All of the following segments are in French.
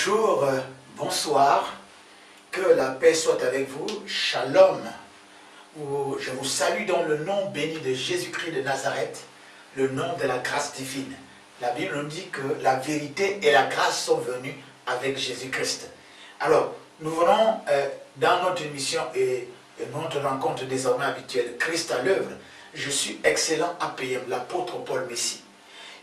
Bonjour, bonsoir, que la paix soit avec vous, shalom. Je vous salue dans le nom béni de Jésus-Christ de Nazareth, le nom de la grâce divine. La Bible nous dit que la vérité et la grâce sont venues avec Jésus-Christ. Alors, nous venons dans notre émission et notre rencontre désormais habituelle, Christ à l'œuvre. Je suis excellent APM, l'apôtre Paul Messi.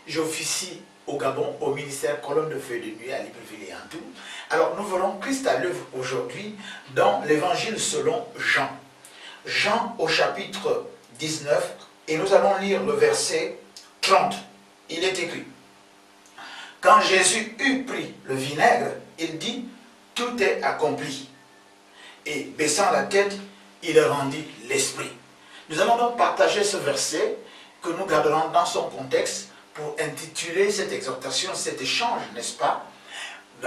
J'officie au Gabon, au ministère Colonne de Feu de Nuit à Libreville et en tout. Alors nous verrons Christ à l'œuvre aujourd'hui dans l'évangile selon Jean. Jean au chapitre 19 et nous allons lire le verset 30. Il est écrit: quand Jésus eut pris le vinaigre, il dit: tout est accompli. Et baissant la tête, il rendit l'esprit. Nous allons donc partager ce verset que nous garderons dans son contexte pour intituler cette exhortation, cet échange, n'est-ce pas,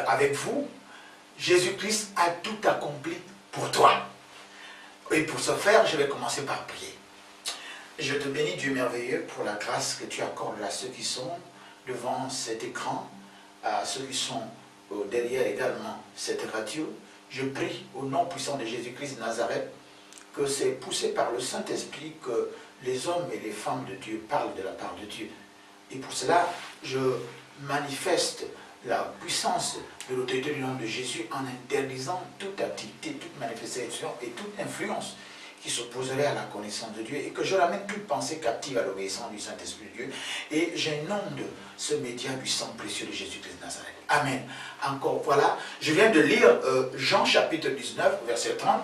avec vous. Jésus-Christ a tout accompli pour toi. Et pour ce faire, je vais commencer par prier. Je te bénis, Dieu merveilleux, pour la grâce que tu accordes à ceux qui sont devant cet écran, à ceux qui sont derrière également cette radio. Je prie au nom puissant de Jésus-Christ de Nazareth que c'est poussé par le Saint-Esprit que les hommes et les femmes de Dieu parlent de la part de Dieu. Et pour cela, je manifeste la puissance de l'autorité du nom de Jésus en interdisant toute activité, toute manifestation et toute influence qui s'opposerait à la connaissance de Dieu, et que je ramène toute pensée captive à l'obéissance du Saint-Esprit de Dieu, et j'inonde ce média du sang précieux de Jésus-Christ de Nazareth. Amen. Encore, voilà, je viens de lire Jean chapitre 19, verset 30.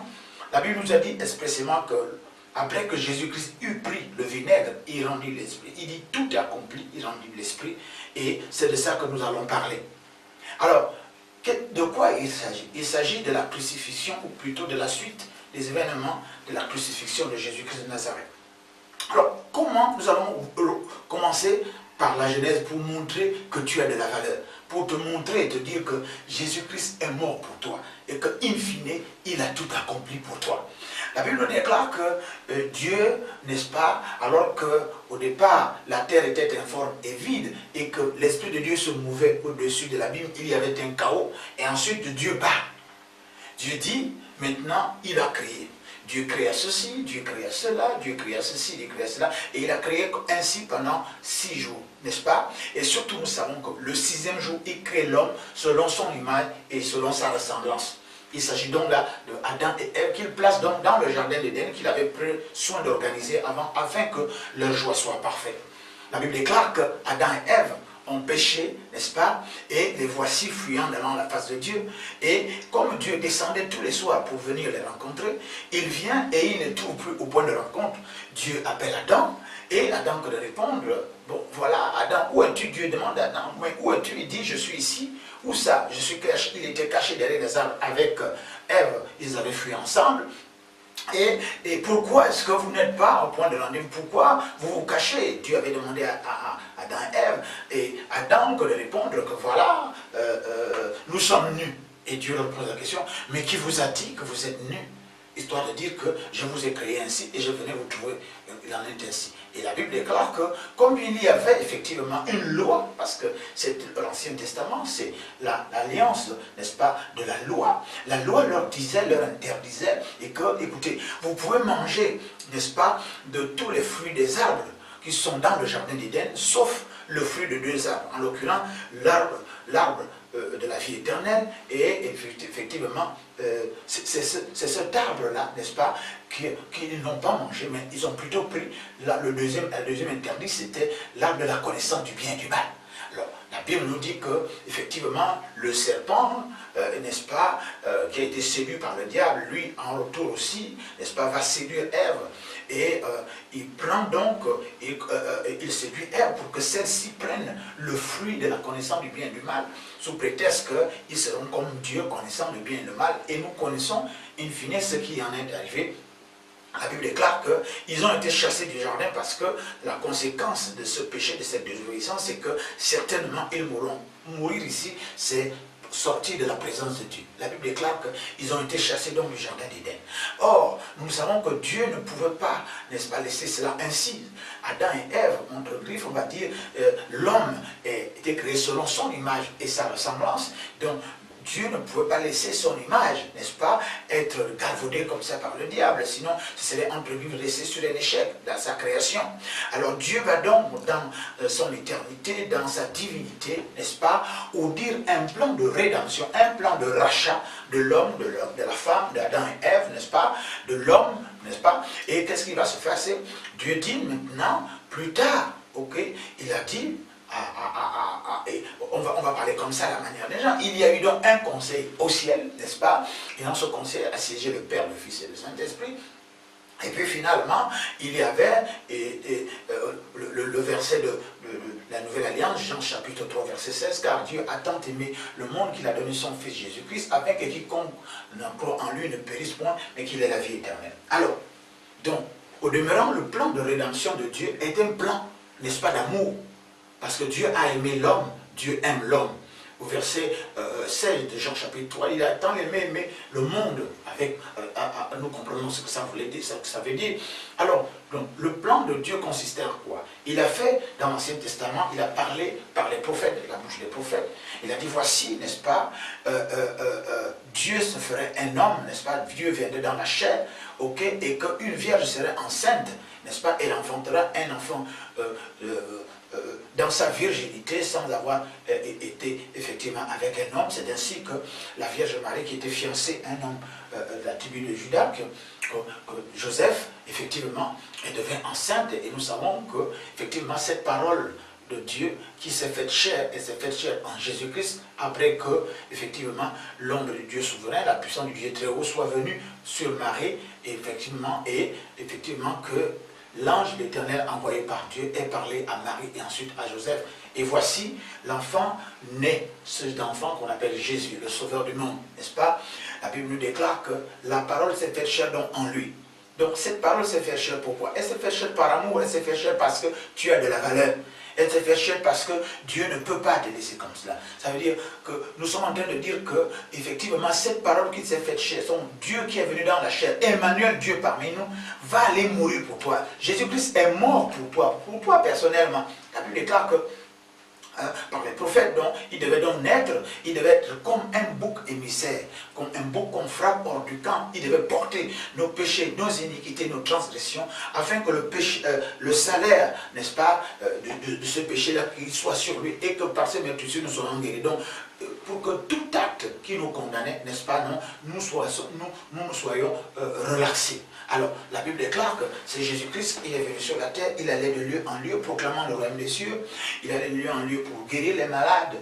La Bible nous a dit expressément que après que Jésus-Christ eut pris le vinaigre, il rendit l'esprit. Il dit tout est accompli, il rendit l'esprit. Et c'est de ça que nous allons parler. Alors, de quoi il s'agit? Il s'agit de la crucifixion, ou plutôt de la suite des événements de la crucifixion de Jésus-Christ de Nazareth. Alors, comment nous allons commencer par la Genèse pour montrer que tu as de la valeur, pour te montrer et te dire que Jésus-Christ est mort pour toi et que, in fine, il a tout accompli pour toi. La Bible nous déclare que Dieu, n'est-ce pas, alors qu'au départ, la terre était informe et vide et que l'Esprit de Dieu se mouvait au-dessus de l'abîme, il y avait un chaos, et ensuite Dieu parle. Dieu dit, maintenant, il a créé. Dieu créa ceci, Dieu créa cela, Dieu créa ceci, Dieu créa cela, et il a créé ainsi pendant 6 jours, n'est-ce pas? Et surtout, nous savons que le 6e jour, il crée l'homme selon son image et selon sa ressemblance. Il s'agit donc là de Adam et Ève qu'il place donc dans le jardin d'Éden qu'il avait pris soin d'organiser avant, afin que leur joie soit parfaite. La Bible déclare que Adam et Ève ont péché, n'est-ce pas? Et les voici fuyant devant la face de Dieu. Et comme Dieu descendait tous les soirs pour venir les rencontrer, il vient et il ne trouve plus au point de rencontre. Dieu appelle Adam, et Adam que de répondre, bon voilà, Adam, où es-tu? Dieu demande à Adam, mais où es-tu? Il dit, je suis ici. Où ça? Je suis caché. Il était caché derrière les arbres avec Ève, ils avaient fui ensemble. Et pourquoi est-ce que vous n'êtes pas au point de rendez-vous? Pourquoi vous vous cachez? Dieu avait demandé à Adam et Ève, et Adam que de répondre que voilà, nous sommes nus. Et Dieu leur pose la question, mais qui vous a dit que vous êtes nus? Histoire de dire que je vous ai créé ainsi et je venais vous trouver, il en est ainsi. Et la Bible déclare que comme il y avait effectivement une loi, parce que c'est l'Ancien Testament, c'est l'alliance, n'est-ce pas, de la loi leur disait, leur interdisait, et que, écoutez, vous pouvez manger, n'est-ce pas, de tous les fruits des arbres qui sont dans le jardin d'Éden, sauf le fruit de 2 arbres, en l'occurrence l'arbre de la vie éternelle, et effectivement, c'est cet arbre-là, n'est-ce pas, qu'ils n'ont pas mangé, mais ils ont plutôt pris, le deuxième interdit, c'était l'arbre de la connaissance du bien et du mal. Alors, la Bible nous dit que, effectivement, le serpent, n'est-ce pas, qui a été séduit par le diable, lui, en retour aussi, n'est-ce pas, va séduire Ève. Et il prend donc, il séduit Ève pour que celle-ci prenne le fruit de la connaissance du bien et du mal, sous prétexte qu'ils seront comme Dieu, connaissant le bien et le mal, et nous connaissons, in fine, ce qui en est arrivé. La Bible déclare qu'ils ont été chassés du jardin parce que la conséquence de ce péché, de cette désobéissance, c'est que certainement ils mourront. Mourir ici, c'est sortir de la présence de Dieu. La Bible déclare qu'ils ont été chassés donc du jardin d'Éden. Or, nous savons que Dieu ne pouvait pas, n'est-ce pas, laisser cela ainsi. Adam et Ève, entre griffes, on va dire, l'homme était créé selon son image et sa ressemblance. Donc, Dieu ne pouvait pas laisser son image, n'est-ce pas, être galvaudée comme ça par le diable, sinon ce serait entre guillemets laissé sur un échec dans sa création. Alors Dieu va donc dans son éternité, dans sa divinité, n'est-ce pas, ou dire un plan de rédemption, un plan de rachat de l'homme, de la femme, d'Adam et Ève, n'est-ce pas, de l'homme, n'est-ce pas. Et qu'est-ce qui va se faire? Dieu dit maintenant, plus tard, ok, il a dit, et on va parler comme ça à la manière des gens. Il y a eu donc un conseil au ciel, n'est-ce pas? Et dans ce conseil a siégé le Père, le Fils et le Saint-Esprit. Et puis finalement, il y avait le verset de la Nouvelle Alliance, Jean chapitre 3, verset 16, car Dieu a tant aimé le monde qu'il a donné son Fils Jésus-Christ, afin que quiconque croit en lui ne périsse point, mais qu'il ait la vie éternelle. Alors, donc, au demeurant, le plan de rédemption de Dieu est un plan, n'est-ce pas, d'amour. Parce que Dieu a aimé l'homme, Dieu aime l'homme. Au verset 16 de Jean chapitre 3, il a tant aimé le monde, avec, nous comprenons ce que ça voulait dire, ce que ça veut dire. Alors, donc, le plan de Dieu consistait en quoi? Il a fait, dans l'Ancien Testament, il a parlé par les prophètes, la bouche des prophètes. Il a dit, voici, n'est-ce pas, Dieu se ferait un homme, n'est-ce pas, Dieu viendrait dans la chair, ok, et qu'une vierge serait enceinte, n'est-ce pas, elle enfantera un enfant dans sa virginité, sans avoir été effectivement avec un homme. C'est ainsi que la Vierge Marie, qui était fiancée à un homme de la tribu de Juda, que Joseph, effectivement, elle devint enceinte. Et nous savons que, effectivement, cette parole de Dieu qui s'est faite chair, et s'est faite chair en Jésus-Christ, après que, effectivement, l'ombre de Dieu souverain, la puissance du Dieu très haut, soit venue sur Marie, et effectivement que l'ange d'Éternel envoyé par Dieu ait parlé à Marie et ensuite à Joseph. Et voici l'enfant né, cet enfant qu'on appelle Jésus, le sauveur du monde, n'est-ce pas? La Bible nous déclare que la parole s'est faite chair donc en lui. Donc cette parole s'est faite chair pourquoi? Elle s'est faite chair par amour, elle s'est faite chair parce que tu as de la valeur. Elle s'est fait chair parce que Dieu ne peut pas te laisser comme cela. Ça veut dire que nous sommes en train de dire que, effectivement, cette parole qui s'est faite chair, son Dieu qui est venu dans la chair, Emmanuel, Dieu parmi nous, va aller mourir pour toi. Jésus-Christ est mort pour toi personnellement. La Bible déclare que, par les prophètes, donc, il devait donc naître, il devait être comme un bouc émissaire, comme un bouc qu'on frappe hors du camp. Il devait porter nos péchés, nos iniquités, nos transgressions, afin que le salaire, n'est-ce pas, de ce péché-là, qu'il soit sur lui, et que par ses meurtrissures nous soyons guéris. Donc, pour que tout acte qui nous condamnait, n'est-ce pas, non, nous soyons relaxés. Alors, la Bible déclare que c'est Jésus-Christ qui est venu sur la terre, il allait de lieu en lieu, proclamant le royaume des cieux, il allait de lieu en lieu pour guérir les malades,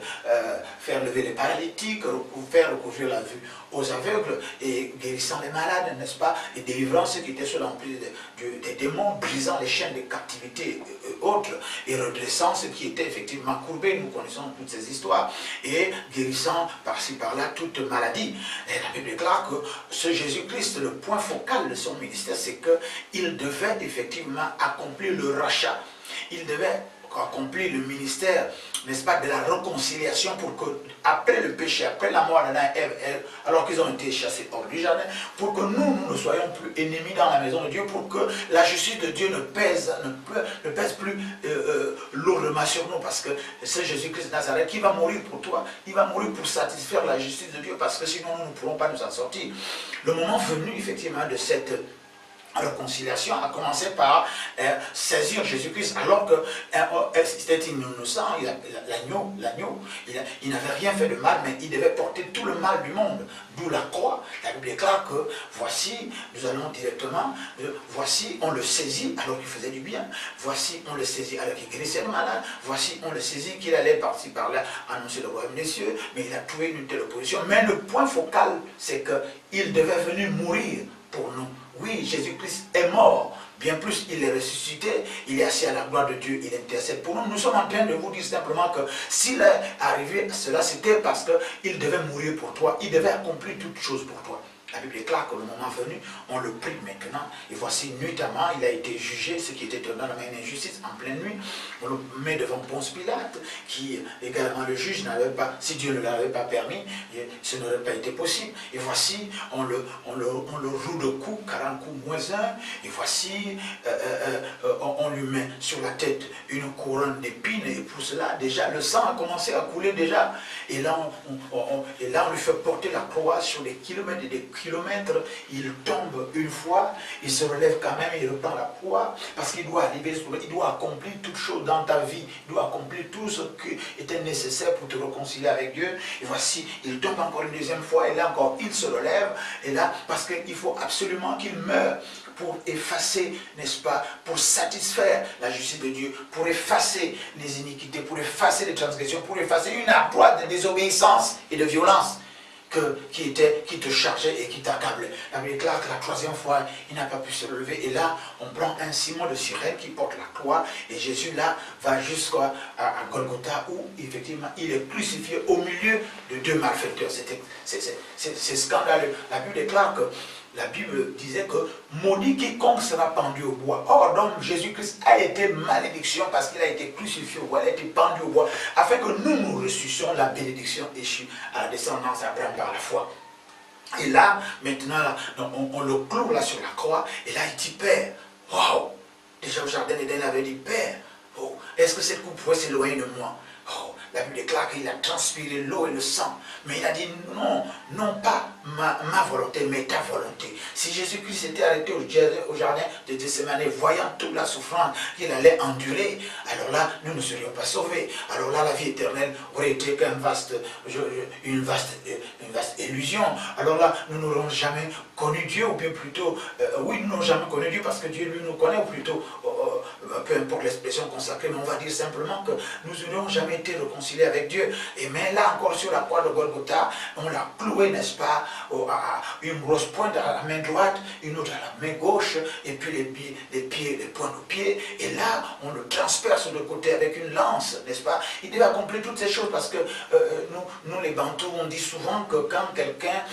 faire lever les paralytiques, faire recouvrir la vue aux aveugles, et guérissant les malades, n'est-ce pas, et délivrant ceux qui étaient sous l'emprise des démons, brisant les chaînes de captivité et autres, et redressant ceux qui étaient effectivement courbés, nous connaissons toutes ces histoires, et guérissant par-ci par-là toute maladie. Et la Bible déclare que ce Jésus-Christ, le point focal de son ministère, c'est qu'il devait effectivement accomplir le rachat. Il devait accomplir le ministère, n'est-ce pas, de la réconciliation, pour que, après le péché, après la mort d'Adam et Ève, alors qu'ils ont été chassés hors du jardin, pour que nous ne soyons plus ennemis dans la maison de Dieu, pour que la justice de Dieu ne pèse plus lourdement sur nous, parce que c'est Jésus-Christ de Nazareth qui va mourir pour toi, il va mourir pour satisfaire la justice de Dieu, parce que sinon nous ne pourrons pas nous en sortir. Le moment venu, effectivement, de cette réconciliation a commencé par saisir Jésus-Christ, alors que c'était innocent, l'agneau, il n'avait rien fait de mal, mais il devait porter tout le mal du monde, d'où la croix. La Bible déclare que voici, nous allons directement, voici, on le saisit alors qu'il faisait du bien, voici, on le saisit alors qu'il guérissait le malade, voici, on le saisit qu'il allait par-ci par-là annoncer le royaume des cieux, mais il a trouvé une telle opposition. Mais le point focal, c'est qu'il devait venir mourir pour nous. Oui, Jésus-Christ est mort, bien plus il est ressuscité, il est assis à la gloire de Dieu, il intercède pour nous. Nous sommes en train de vous dire simplement que s'il est arrivé à cela, c'était parce qu'il devait mourir pour toi, il devait accomplir toutes choses pour toi. La Bible déclare que le moment venu, on le prie maintenant. Et voici, nuitamment, il a été jugé, ce qui était dans la main d'injustice, en pleine nuit. On le met devant Ponce Pilate, qui également le juge n'avait pas, si Dieu ne l'avait pas permis, ce n'aurait pas été possible. Et voici, on le roue de coups, 40 coups moins 1. Et voici, on lui met sur la tête une couronne d'épines. Et pour cela, déjà, le sang a commencé à couler déjà. Et là, on lui fait porter la croix sur des kilomètres et des kilomètres. Il tombe une fois, il se relève quand même, il reprend la croix. Parce qu'il doit arriver, il doit accomplir toute chose dans ta vie. Il doit accomplir tout ce qui était nécessaire pour te réconcilier avec Dieu. Et voici, il tombe encore une deuxième fois. Et là encore, il se relève. Et là, parce qu'il faut absolument qu'il meure pour effacer, n'est-ce pas, pour satisfaire la justice de Dieu, pour effacer les iniquités, pour effacer les transgressions, pour effacer une ardoise de désobéissance et de violence qui te chargeait et qui t'accablait. La Bible déclare que la troisième fois, il n'a pas pu se relever. Et là, on prend un Simon de Cyrène qui porte la croix. Et Jésus, là, va jusqu'à Golgotha, où, effectivement, il est crucifié au milieu de deux malfaiteurs. C'est scandaleux. La Bible déclare que la Bible disait que maudit quiconque sera pendu au bois. Or, donc, Jésus-Christ a été malédiction parce qu'il a été crucifié au bois, il a été pendu au bois, afin que nous ressuscitions la bénédiction échue à la descendance d'Abraham par la foi. Et là, maintenant, là, on le cloue là sur la croix, et là, il dit, Père, waouh, déjà au jardin d'Éden, il avait dit, Père, oh, est-ce que cette coupe pourrait s'éloigner de moi? Oh, la Bible déclare qu'il a transpiré l'eau et le sang. Mais il a dit non, non pas ma volonté, mais ta volonté. Si Jésus-Christ était arrêté au jardin de Gethsémane, voyant toute la souffrance qu'il allait endurer, alors là, nous ne serions pas sauvés. Alors là, la vie éternelle aurait été une vaste illusion. Alors là, nous n'aurons jamais connu Dieu, ou bien plutôt, oui, nous n'aurons jamais connu Dieu parce que Dieu, lui, nous connaît, ou plutôt, peu importe l'expression consacrée, mais on va dire simplement que nous n'aurions jamais été réconciliés avec Dieu. Et mais là encore sur la croix de Golgotha, on l'a cloué, n'est-ce pas, à une grosse pointe à la main droite, une autre à la main gauche, et puis les pointes aux pieds, et là on le transperce de côté avec une lance, n'est-ce pas. Il devait accomplir toutes ces choses parce que nous les Bantous, on dit souvent que quand quelqu'un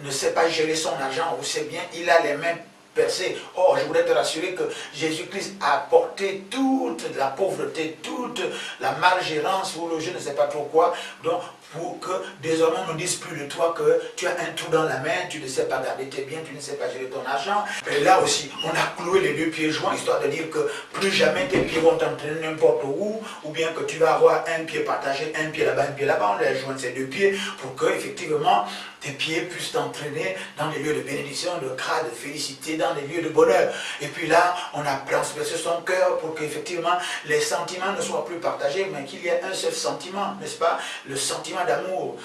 ne sait pas gérer son argent, vous savez bien, il a les mains percé. Or, je voudrais te rassurer que Jésus-Christ a apporté toute la pauvreté, toute la malgérance, ou je ne sais pas trop quoi, donc pour que désormais on ne dise plus de toi que tu as un trou dans la main, tu ne sais pas garder tes biens, tu ne sais pas gérer ton argent. Et là aussi, on a cloué les deux pieds joints, histoire de dire que plus jamais tes pieds vont t'entraîner n'importe où, ou bien que tu vas avoir un pied partagé, un pied là-bas, un pied là-bas. On les joint ces deux pieds pour que, effectivement, tes pieds puissent t'entraîner dans des lieux de bénédiction, de grâce, de félicité, dans des lieux de bonheur. Et puis là, on a transpercé son cœur pour qu'effectivement les sentiments ne soient plus partagés, mais qu'il y ait un seul sentiment, n'est-ce pas? Le sentiment d'amour,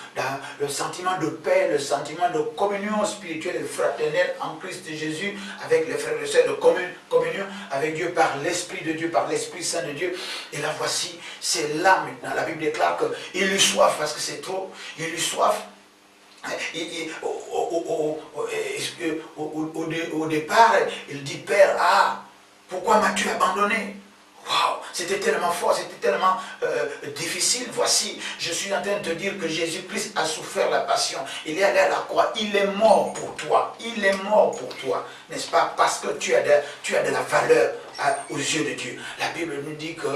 le sentiment de paix, le sentiment de communion spirituelle et fraternelle en Christ Jésus avec les frères et sœurs, de communion avec Dieu par l'Esprit de Dieu, par l'Esprit Saint de Dieu. Et là, voici, c'est là maintenant. La Bible déclare qu'il eut soif parce que c'est trop, il eut soif. Au départ, il dit, Père, pourquoi m'as-tu abandonné? Waouh, c'était tellement fort, c'était tellement difficile. Voici, je suis en train de te dire que Jésus-Christ a souffert la passion. Il est allé à la croix, il est mort pour toi. Il est mort pour toi, n'est-ce pas? Parce que tu as de la valeur aux yeux de Dieu. La Bible nous dit que,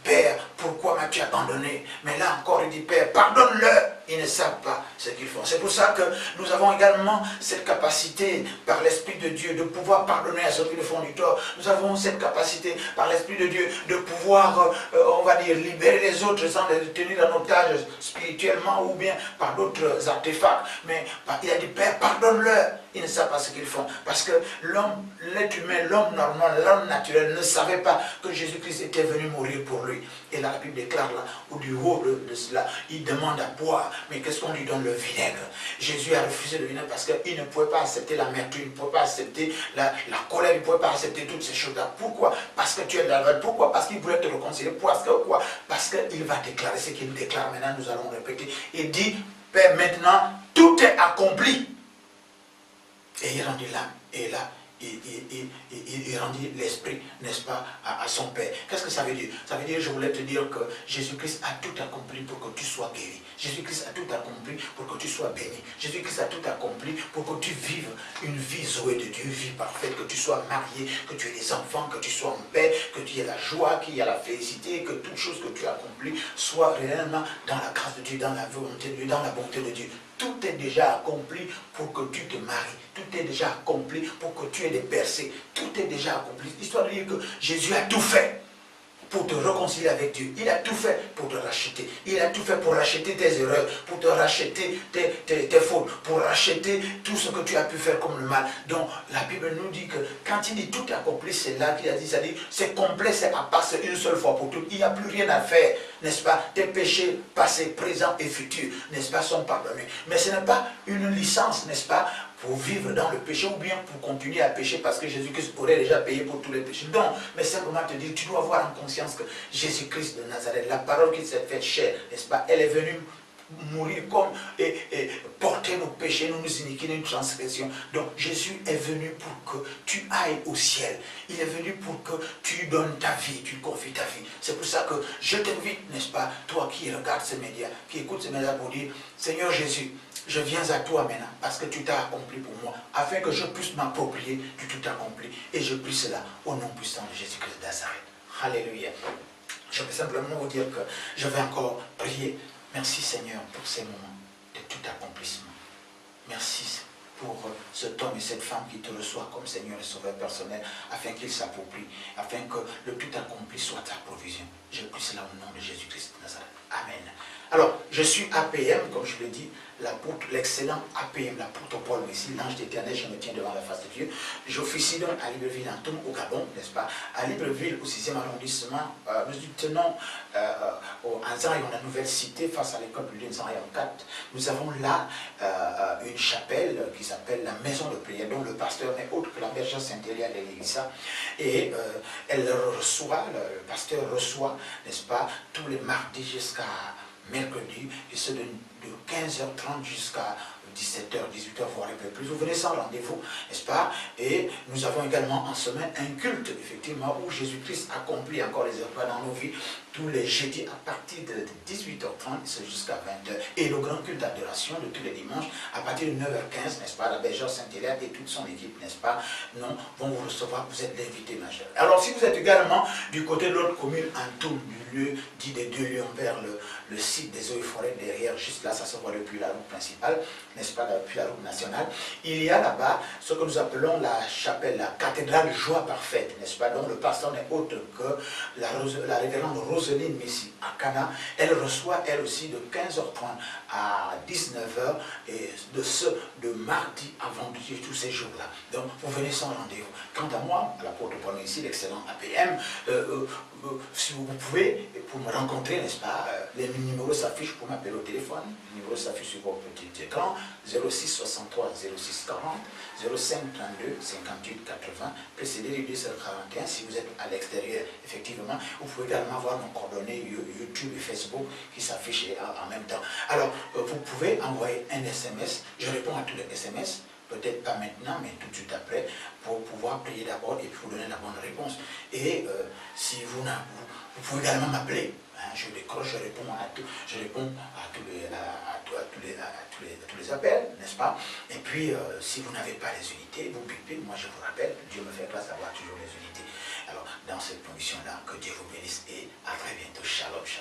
Père, pourquoi m'as-tu abandonné? Mais là encore, il dit, Père, pardonne-leur. Ils ne savent pas ce qu'ils font. C'est pour ça que nous avons également cette capacité par l'Esprit de Dieu de pouvoir pardonner à ceux qui nous font du tort. Nous avons cette capacité par l'Esprit de Dieu de pouvoir, on va dire, libérer les autres sans les tenir en otage spirituellement ou bien par d'autres artefacts. Mais il a dit, Père, pardonne-leur. Ils ne savent pas ce qu'ils font. Parce que l'être humain, l'homme normal, l'homme naturel ne savait pas que Jésus-Christ était venu mourir pour lui. Et là, la Bible déclare là, au du haut de cela, il demande à boire. Mais qu'est-ce qu'on lui donne? Le vinaigre. Jésus a refusé le vinaigre parce qu'il ne pouvait pas accepter l'amertume, il ne pouvait pas accepter la colère, il ne pouvait pas accepter toutes ces choses-là. Pourquoi? Parce que tu es de la valeur. Pourquoi? Parce qu'il voulait te réconcilier. Parce que quoi? Parce qu'il va déclarer ce qu'il déclare. Maintenant, nous allons répéter. Il dit, Père, maintenant, tout est accompli. Et il rendit l'âme. Et là, il rendit l'esprit, n'est-ce pas, à son Père. Qu'est-ce que ça veut dire? Ça veut dire, je voulais te dire que Jésus-Christ a tout accompli pour que tu sois guéri. Jésus-Christ a tout accompli pour que tu sois béni. Jésus-Christ a tout accompli pour que tu vives une vie zoé de Dieu, vie parfaite, que tu sois marié, que tu aies des enfants, que tu sois en paix, que tu aies la joie, qu'il y ait la félicité, que toute chose que tu as accomplie soit réellement dans la grâce de Dieu, dans la volonté de Dieu, dans la bonté de Dieu. Tout est déjà accompli pour que tu te maries. Tout est déjà accompli pour que tu aies des percées. Tout est déjà accompli. Histoire de dire que Jésus a tout fait pour te réconcilier avec Dieu. Il a tout fait pour te racheter. Il a tout fait pour racheter tes erreurs, pour te racheter tes fautes, pour racheter tout ce que tu as pu faire comme le mal. Donc la Bible nous dit que quand il dit tout accompli, c'est là qu'il a dit, c'est-à-dire c'est complet, c'est à passer une seule fois pour toutes. Il n'y a plus rien à faire, n'est-ce pas? Tes péchés passés, présents et futurs, n'est-ce pas, sont pardonnés. Mais ce n'est pas une licence, n'est-ce pas, pour vivre dans le péché ou bien pour continuer à pécher parce que Jésus-Christ aurait déjà payé pour tous les péchés. Non, mais simplement te dire, tu dois avoir en conscience que Jésus-Christ de Nazareth, la parole qui s'est faite chair, n'est-ce pas, elle est venue mourir comme et porter nos péchés, nos iniquités, nos transgressions. Donc Jésus est venu pour que tu ailles au ciel. Il est venu pour que tu donnes ta vie, tu confies ta vie. C'est pour ça que je t'invite, n'est-ce pas, toi qui regardes ces médias, qui écoutes ces médias pour dire, Seigneur Jésus, je viens à toi maintenant parce que tu t'as accompli pour moi, afin que je puisse m'approprier du tout accompli. Et je prie cela au nom puissant de Jésus-Christ de Nazareth. Alléluia. Je vais simplement vous dire que je vais encore prier. Merci Seigneur pour ces moments de tout accomplissement. Merci pour cet homme et cette femme qui te reçoivent comme Seigneur et Sauveur personnel, afin qu'ils s'approprient, afin que le tout accompli soit ta provision. Je prie cela au nom de Jésus-Christ de Nazareth. Amen. Alors, je suis APM, comme je l'ai dit, l'apôtre, l'excellent APM, l'apôtre Paul Messi, l'ange d'éternel, je me tiens devant la face de Dieu. J'officie donc à Libreville, en Toum, au Gabon, n'est-ce pas? À Libreville, au 6e arrondissement, nous tenons en Zarion, la nouvelle cité, face à l'école publique Zarion 4. Nous avons là une chapelle qui s'appelle la maison de prière, dont le pasteur n'est autre que la bergère Saint-Élia de l'Église. Et elle reçoit, le pasteur reçoit, n'est-ce pas, tous les mardis jusqu'à mercredi, et c'est de 15h30 jusqu'à 17h, 18h, voire un peu plus. Vous venez sans rendez-vous, n'est-ce pas? Et nous avons également en semaine un culte, effectivement, où Jésus-Christ accomplit encore les œuvres dans nos vies, tous les jeudis à partir de 18h30 jusqu'à 20h. Et le grand culte d'adoration de tous les dimanches, à partir de 9h15, n'est-ce pas? La bergère Saint-Hilaire et toute son équipe, n'est-ce pas? Non, vont vous recevoir, vous êtes l'invité majeur. Alors, si vous êtes également du côté de l'autre commune, en tout du lieu dit des deux lieux vers le site des eaux et forêts derrière, juste là, ça se voit depuis la route principale, n'est-ce pas, depuis la route nationale. Il y a là-bas ce que nous appelons la chapelle, la cathédrale Joie Parfaite, n'est-ce pas, dont le pasteur n'est autre que la révérende Roseline Messi à Cana. Elle reçoit elle aussi de 15h30 à 19h, et de mardi à vendredi, tous ces jours-là. Donc vous venez sans rendez-vous. Quant à moi, l'apôtre Paul ici, l'excellent APM, si vous pouvez, pour me rencontrer, n'est-ce pas, les numéros s'affichent pour m'appeler au téléphone. Les numéros s'affichent sur votre petit écran, 06 63 06 40, 05 32 58 80, précédé du 241. Si vous êtes à l'extérieur, effectivement, vous pouvez également voir nos coordonnées YouTube et Facebook qui s'affichent en même temps. Alors, vous pouvez envoyer un SMS, je réponds à tous les SMS, peut-être pas maintenant, mais tout de suite après, pour pouvoir prier d'abord et puis vous donner la bonne réponse. Et si vous pouvez également m'appeler. Hein, je décroche, je réponds à tous les appels, n'est-ce pas? Et puis, si vous n'avez pas les unités, vous bipez, moi je vous rappelle, Dieu me fait grâce d'avoir toujours les unités. Alors, dans cette condition-là, que Dieu vous bénisse et à très bientôt. Shalom, shalom.